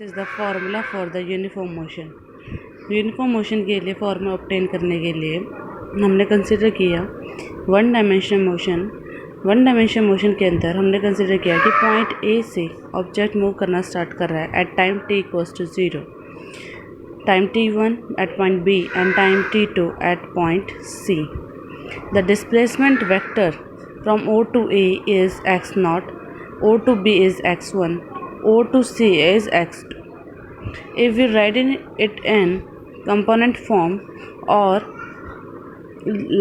Is the formula for the uniform motion. Uniform motion के लिए formula obtain करने के लिए हमने कंसिडर किया one dimensional motion. One dimensional motion के अंदर हमने कंसिडर किया कि पॉइंट ए से ऑब्जेक्ट मूव करना स्टार्ट कर रहा है at time T equals to 0, time t1 at point B and time t2 at point C. The displacement vector from O to A is x0, O to B is x1, O to C is x2. If we write it in component form और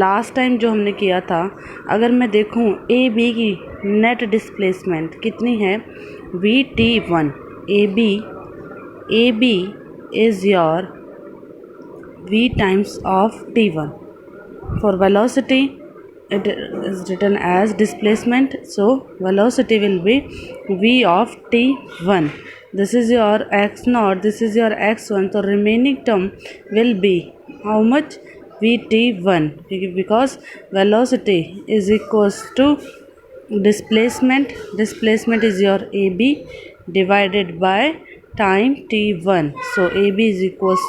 last time जो हमने किया था, अगर मैं देखूँ A B की net displacement कितनी है VT1। A B is your V times of T1. For velocity it is written as displacement, so velocity will be V of T1. This is your x0, this is your x1, so remaining term will be how much? Vt1, because velocity is equals to displacement is your AB divided by time t1, so AB is equals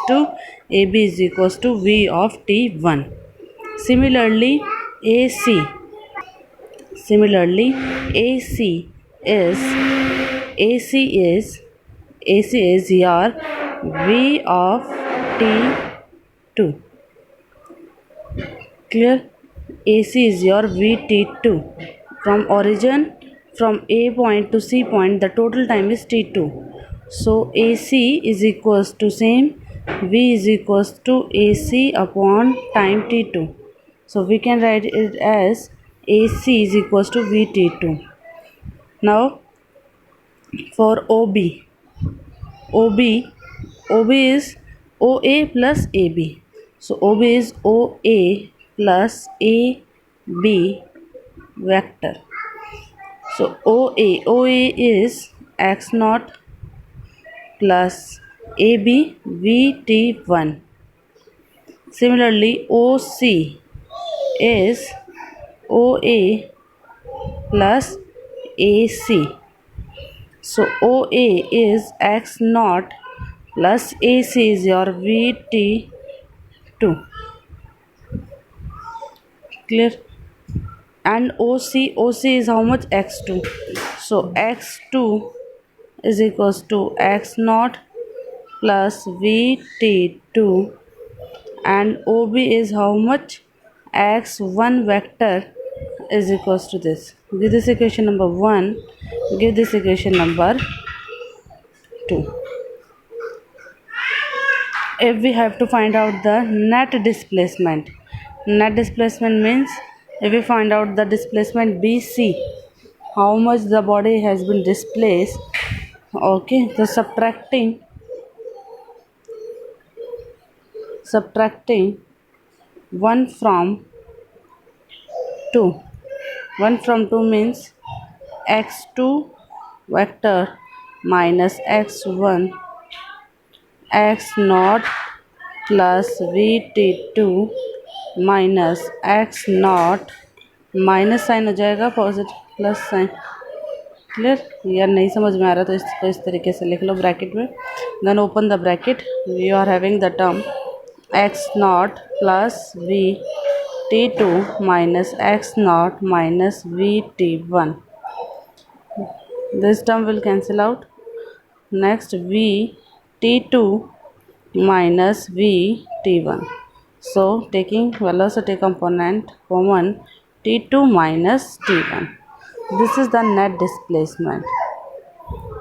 to V of T1. Similarly AC is your V of T2. Clear? AC is your VT2. From origin, from A point to C point, the total time is T2. So AC is equals to same V is equals to AC upon time T2. So we can write it as AC is equals to VT2. Now for OB is OA plus AB. So OB is OA plus AB vector. So OA is x0 plus AB VT1. Similarly OC is OA plus AC. So OA is x0 plus AC is your VT2. Clear? And OC is how much? x2. So x2 is equals to x0 plus VT2, and OB is how much? x1 vector is equals to this. Give this equation number 1, give this equation number 2. If we have to find out the net displacement means if we find out the displacement BC, how much the body has been displaced, okay, so subtracting 1 from 2. 1 from 2 means x2 vector minus x1 x0 plus VT2 minus x0, minus sign हो जाएगा, positive plus sign. Clear? यार नहीं समझ में आ रहा तो इसको इस तरीके से लिख लो ब्रैकेट में, then open the bracket, you are having the term x0 plus VT2 minus x0 minus VT1. This term will cancel out. Next VT2 minus VT1. So taking velocity component common, T2 minus T1. This is the net displacement.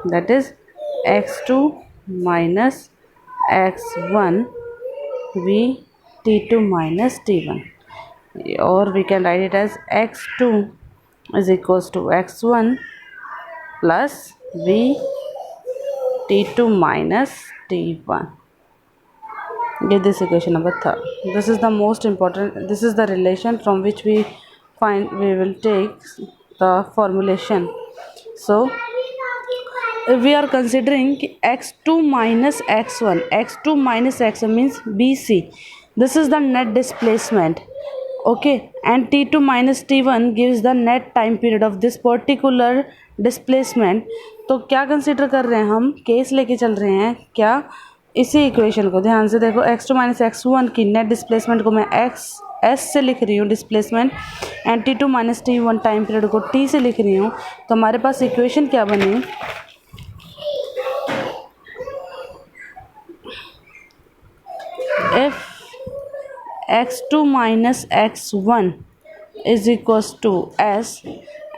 That is x2 minus x1 VT2 minus T1. Or we can write it as x2 is equals to x1 plus VT2 minus T1. Give this equation number 3. This is the most important, this is the relation from which we will take the formulation. So if we are considering x2 minus x1 means BC, this is the net displacement, okay, and T2 minus T1 gives the net time period of this particular displacement. तो क्या consider कर रहे हैं हम, case लेके चल रहे हैं क्या, इसी इक्वेशन को ध्यान से देखो, x2 माइनस x1 की नेट डिस्प्लेसमेंट को मैं x s से लिख रही हूँ displacement, and t2 minus t1 time period को t से लिख रही हूँ। तो हमारे पास इक्वेशन क्या बनी, if x2 minus x1 is equals to s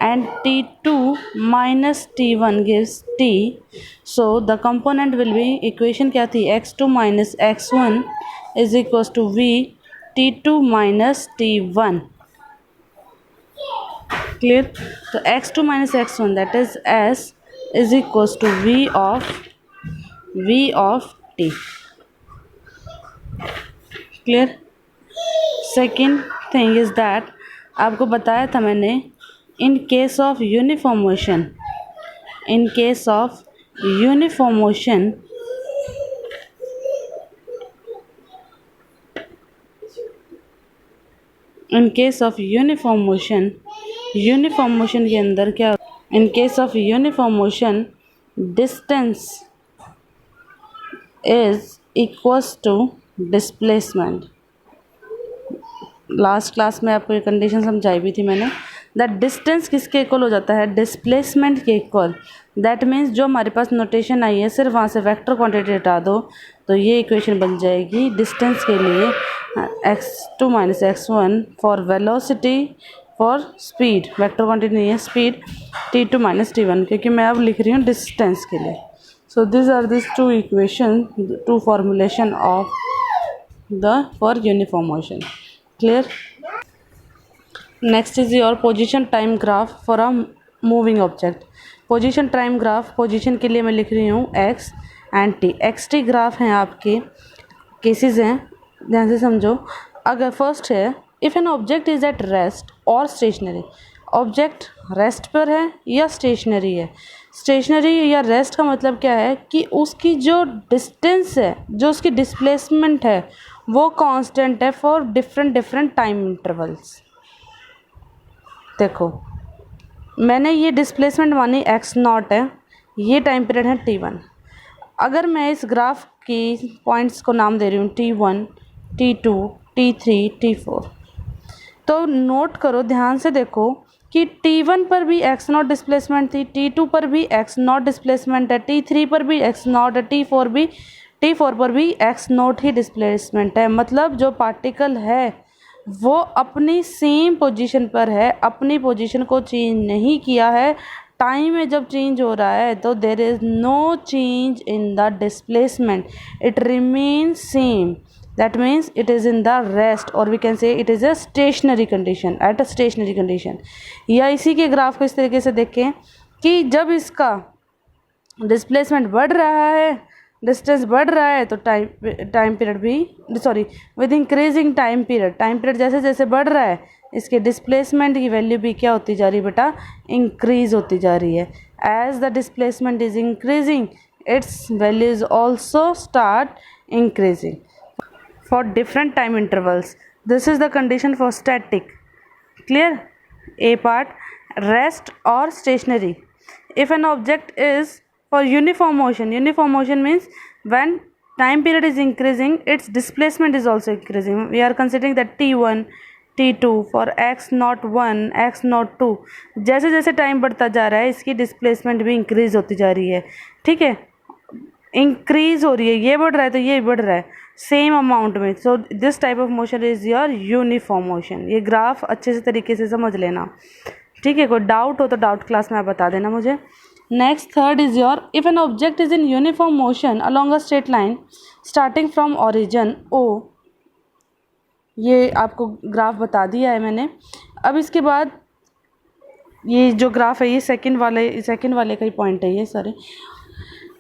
and t2 minus t1 gives t, so the component will be, equation क्या थी, x2 minus x1 is equals to v t2 minus t1, clear। तो x2 minus x1 that is s is equals to v of t, clear. Second thing is that, आपको बताया था मैंने, in case of uniform motion, in case of uniform motion in case of uniform motion, uniform motion के अंदर क्या, in case of uniform motion distance is equals to displacement. Last class में आपको ये कंडीशन समझाई भी थी मैंने, दैट डिस्टेंस किसके इक्वल हो जाता है, डिस्प्लेसमेंट के इक्वल। दैट मीन्स जो हमारे पास नोटेशन आई है सिर्फ वहाँ से वेक्टर क्वांटिटी हटा दो तो ये इक्वेशन बन जाएगी डिस्टेंस के लिए x2 minus x1 for velocity for speed, vector quantity नहीं है स्पीड, t2 माइनस t1, क्योंकि मैं अब लिख रही हूँ डिस्टेंस के लिए। So this are this two equation, two formulation of the for uniform motion, clear। next is your position time graph for a moving object। position time graph, position के लिए मैं लिख रही हूँ x and t, xt graph हैं आपके, cases हैं, ध्यान से समझो। अगर फर्स्ट है, if an object is at rest और स्टेशनरी, ऑब्जेक्ट रेस्ट पर है या स्टेशनरी है, स्टेशनरी या रेस्ट का मतलब क्या है कि उसकी जो डिस्टेंस है, जो उसकी डिस्प्लेसमेंट है वो कांस्टेंट है फॉर डिफरेंट टाइम इंटरवल्स। देखो मैंने ये डिस्प्लेसमेंट मानी x नॉट है, ये टाइम पीरियड है t1। अगर मैं इस ग्राफ की पॉइंट्स को नाम दे रही हूँ t1, t2, t3, t4, तो नोट करो ध्यान से देखो कि t1 पर भी x नॉट डिस्प्लेसमेंट थी, t2 पर भी x नॉट डिस्प्लेसमेंट है, t3 पर भी x नॉट है, t4 पर भी x नॉट ही डिस्प्लेसमेंट है। मतलब जो पार्टिकल है वो अपनी सेम पोजीशन पर है, अपनी पोजीशन को चेंज नहीं किया है। टाइम में जब चेंज हो रहा है तो there is no change in the displacement, it remain same, that means it is in the rest, और we can say it is a stationary condition, at a stationary condition. या इसी के ग्राफ को इस तरीके से देखें कि जब इसका डिस्प्लेसमेंट बढ़ रहा है, डिस्टेंस बढ़ रहा है तो टाइम पीरियड भी, sorry, with increasing time period जैसे जैसे बढ़ रहा है इसके डिस्प्लेसमेंट की वैल्यू भी क्या होती जा रही है बेटा, इंक्रीज होती जा रही है। As the displacement is increasing its value is also start increasing for different time intervals. This is the condition for static, clear. A part, rest और stationary. If an object is for uniform motion means when time period is increasing its displacement is also increasing. We are considering that t1, t2 for x naught 1, x naught 2, जैसे जैसे time बढ़ता जा रहा है इसकी displacement भी increase होती जा रही है, ठीक है, इंक्रीज हो रही है, ये बढ़ रहा है तो ये बढ़ रहा है सेम अमाउंट में। So this type of motion is your uniform motion. ये ग्राफ अच्छे से तरीके से समझ लेना, ठीक है। कोई डाउट हो तो डाउट क्लास में आप बता देना मुझे। Next third is your, if an object is in uniform motion along a straight line starting from origin O, ये आपको ग्राफ बता दिया है मैंने। अब इसके बाद ये जो ग्राफ है ये सेकंड वाले का ही पॉइंट है ये, सॉरी।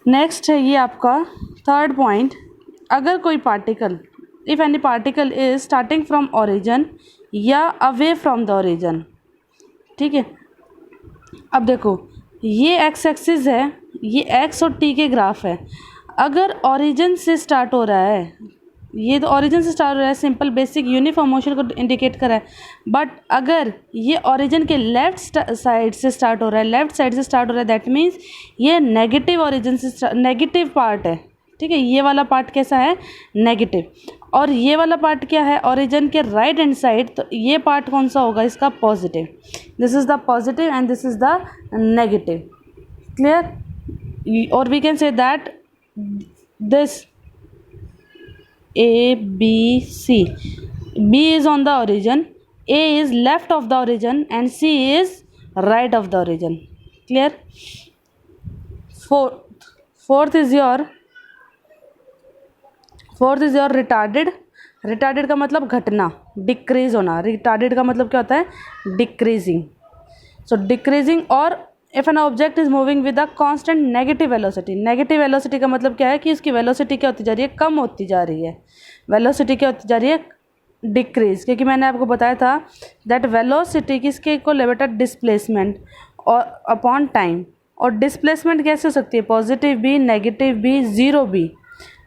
नेक्स्ट है ये आपका थर्ड पॉइंट, अगर कोई particle, if any particle is starting from origin या अवे फ्रॉम द ओरिजिन, ठीक है। अब देखो ये एक्स एक्सिस है, ये एक्स और टी के ग्राफ है। अगर ओरिजिन से स्टार्ट हो रहा है ये तो ओरिजिन से स्टार्ट हो रहा है, सिंपल बेसिक यूनिफॉर्म मोशन को इंडिकेट कर रहा है। बट अगर ये ओरिजिन के लेफ्ट साइड से स्टार्ट हो रहा है, लेफ्ट साइड से स्टार्ट हो रहा है, दैट मीन्स ये नेगेटिव ओरिजिन से नेगेटिव पार्ट है, ठीक है। ये वाला पार्ट कैसा है, नेगेटिव। और ये वाला पार्ट क्या है, ओरिजिन के राइट हैंड साइड, तो ये पार्ट कौन सा होगा इसका, positive. This is the positive and this is the negative, clear. और we can say that this A, B, C. B is on the origin, A is left of the origin and C is right of the origin. Clear? Fourth is your retarded. Retarded का मतलब घटना, decrease होना। Retarded का मतलब क्या होता है, decreasing. सो decreasing. और if an object is moving with a constant negative velocity, negative velocity का मतलब क्या है कि उसकी वेलोसिटी क्या होती जा रही है, कम होती जा रही है। वेलोसिटी क्या होती जा रही है, डिक्रीज। क्योंकि मैंने आपको बताया था दैट वेलोसिटी किसके इक्वल है बेटा, डिस्प्लेसमेंट और अपॉन टाइम। और डिस्प्लेसमेंट कैसे हो सकती है, पॉजिटिव भी, नेगेटिव भी, ज़ीरो भी।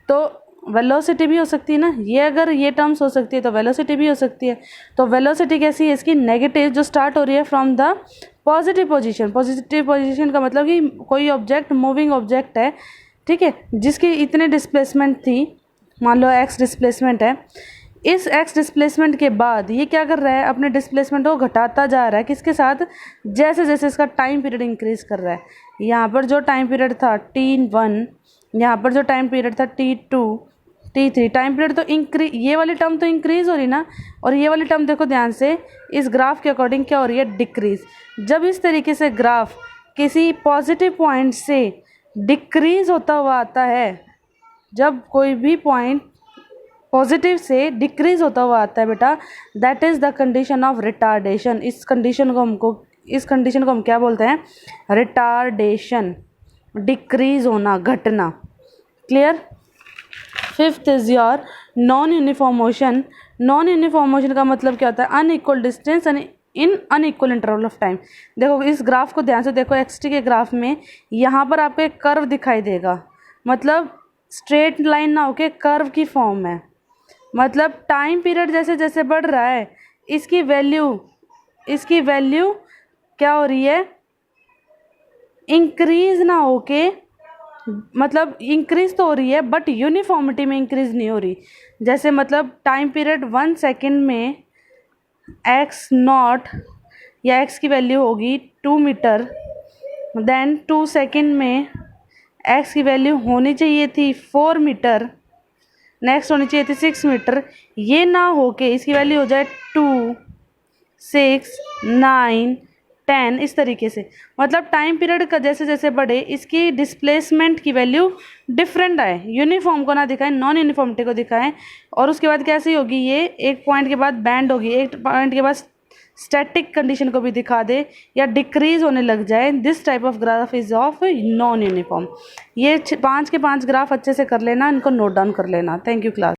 तो वेलोसिटी भी हो सकती है ना, ये अगर ये टर्म्स हो सकती है तो वेलोसिटी भी हो सकती है। तो वेलोसिटी कैसी है इसकी, नेगेटिव, जो स्टार्ट हो रही है from the positive position. Positive position का मतलब कि कोई ऑब्जेक्ट, मूविंग ऑब्जेक्ट है, ठीक है, जिसकी इतने डिस्प्लेसमेंट थी, मान लो एक्स डिस्प्लेसमेंट है। इस एक्स डिस्प्लेसमेंट के बाद ये क्या कर रहा है, अपने डिस्प्लेसमेंट को घटाता जा रहा है, किसके साथ, जैसे जैसे इसका टाइम पीरियड इंक्रीज कर रहा है। यहाँ पर जो टाइम पीरियड था T1, यहाँ पर जो टाइम पीरियड था T2, T3, टाइम पीरियड तो ये वाली टर्म तो इंक्रीज हो रही ना, और ये वाली टर्म देखो ध्यान से, इस ग्राफ के अकॉर्डिंग क्या हो रही है, डिक्रीज। जब इस तरीके से ग्राफ किसी पॉजिटिव पॉइंट से डिक्रीज होता हुआ आता है, जब कोई भी पॉइंट पॉजिटिव से डिक्रीज होता हुआ आता है बेटा, that is the condition of retardation. इस कंडीशन को हम क्या बोलते हैं, रिटार्डेशन, डिक्रीज होना, घटना। Clear. Fifth is your non uniform motion. Non uniform motion का मतलब क्या होता है, unequal distance in unequal interval of time. देखो इस ग्राफ को ध्यान से देखो, एक्सटी के ग्राफ में यहाँ पर आपको एक कर्व दिखाई देगा, मतलब स्ट्रेट लाइन ना होके कर्व की फॉर्म है। मतलब टाइम पीरियड जैसे जैसे बढ़ रहा है, इसकी वैल्यू क्या हो रही है, इंक्रीज ना होके, मतलब इंक्रीज तो हो रही है बट यूनिफॉर्मिटी में इंक्रीज नहीं हो रही। जैसे मतलब टाइम पीरियड 1 सेकेंड में एक्स नॉट या एक्स की वैल्यू होगी 2 मीटर, देन 2 सेकेंड में एक्स की वैल्यू होनी चाहिए थी 4 मीटर, नेक्स्ट होनी चाहिए थी 6 मीटर। ये ना होके इसकी वैल्यू हो जाए 2, 6, 9, 10, इस तरीके से। मतलब टाइम पीरियड का जैसे जैसे बढ़े, इसकी डिस्प्लेसमेंट की वैल्यू डिफरेंट आए, यूनिफॉर्म को ना दिखाएं, नॉन यूनिफॉर्मिटी को दिखाएं। और उसके बाद कैसी होगी, ये एक पॉइंट के बाद बैंड होगी, एक पॉइंट के बाद स्टैटिक कंडीशन को भी दिखा दे या डिक्रीज होने लग जाए। This type of graph is of non uniform. ये 5 के 5 ग्राफ अच्छे से कर लेना, इनको नोट डाउन कर लेना। Thank you class.